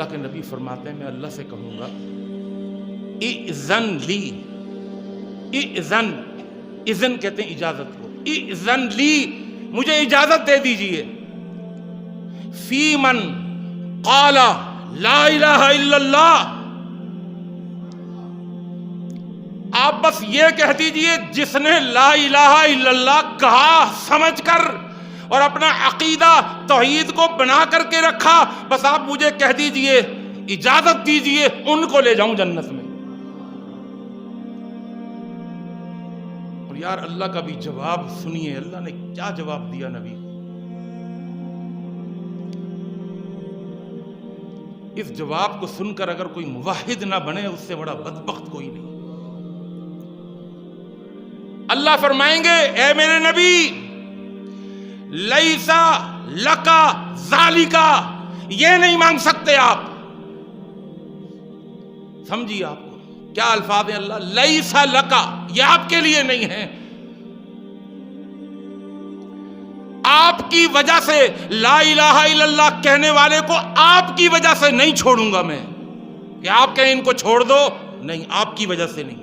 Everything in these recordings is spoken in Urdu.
اللہ کے نبی فرماتے ہیں میں اللہ سے کہوں گا اذن لی، اذن کہتے ہیں اجازت کو، اذن لی مجھے اجازت دے دیجئے، فی من قال لا الہ الا اللہ، آپ بس یہ کہہ دیجئے جس نے لا الہ الا اللہ کہا سمجھ کر اور اپنا عقیدہ توحید کو بنا کر کے رکھا، بس آپ مجھے کہہ دیجئے، اجازت دیجئے، ان کو لے جاؤں جنت میں۔ اور یار اللہ کا بھی جواب سنیے، اللہ نے کیا جواب دیا نبی کو۔ اس جواب کو سن کر اگر کوئی موحد نہ بنے اس سے بڑا بدبخت کوئی نہیں۔ اللہ فرمائیں گے اے میرے نبی لیسا لکا ذالکا، یہ نہیں مانگ سکتے آپ۔ سمجھیے آپ کو کیا الفاظ ہیں اللہ، لیسا لکا، یہ آپ کے لیے نہیں ہے، آپ کی وجہ سے لا الہ الا اللہ کہنے والے کو آپ کی وجہ سے نہیں چھوڑوں گا میں، کہ آپ کہیں ان کو چھوڑ دو، نہیں، آپ کی وجہ سے نہیں۔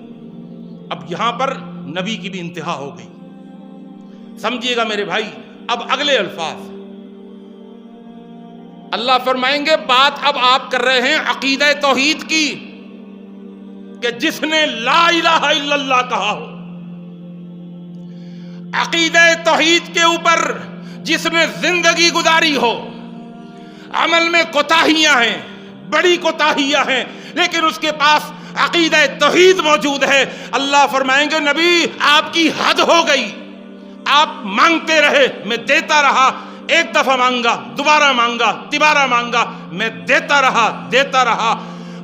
اب یہاں پر نبی کی بھی انتہا ہو گئی، سمجھیے گا میرے بھائی۔ اب اگلے الفاظ اللہ فرمائیں گے، بات اب آپ کر رہے ہیں عقیدہ توحید کی، کہ جس نے لا الہ الا اللہ کہا ہو، عقیدہ توحید کے اوپر جس نے زندگی گزاری ہو، عمل میں کوتاہیاں ہیں، بڑی کوتاہیاں ہیں، لیکن اس کے پاس عقیدہ توحید موجود ہے، اللہ فرمائیں گے نبی آپ کی حد ہو گئی، آپ مانگتے رہے میں دیتا رہا، ایک دفعہ مانگا، دوبارہ مانگا، تیبارہ مانگا، میں دیتا رہا،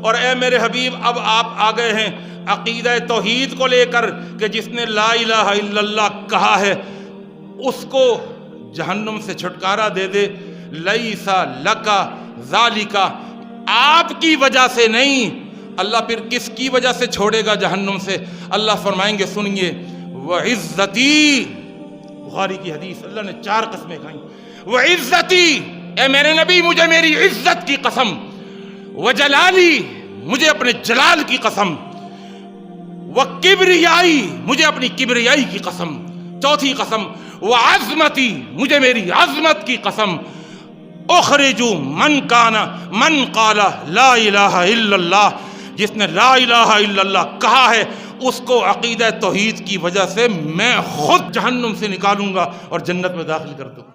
اور اے میرے حبیب اب آپ آ گئے ہیں عقیدہ توحید کو لے کر، کہ جس نے لا الہ الا اللہ کہا ہے اس کو جہنم سے چھٹکارا دے دے، لیسا لکا ذالکا، آپ کی وجہ سے نہیں۔ اللہ پھر کس کی وجہ سے چھوڑے گا جہنم سے؟ اللہ فرمائیں گے سنیے، وعزتی، بخاری کی حدیث، اللہ نے 4 قسمیں کھائیں، وعزتی، اے میرے نبی مجھے میری عزت کی قسم، وجلالی، مجھے اپنے جلال کی قسم، وکبریائی، مجھے اپنی کبریائی کی قسم، چوتھی قسم، وعظمتی، مجھے میری عظمت کی قسم، اخرجو من قال لا الہ الا اللہ، جس نے لا الہ الا اللہ کہا ہے اس کو عقیدہ توحید کی وجہ سے میں خود جہنم سے نکالوں گا اور جنت میں داخل کر دوں گا۔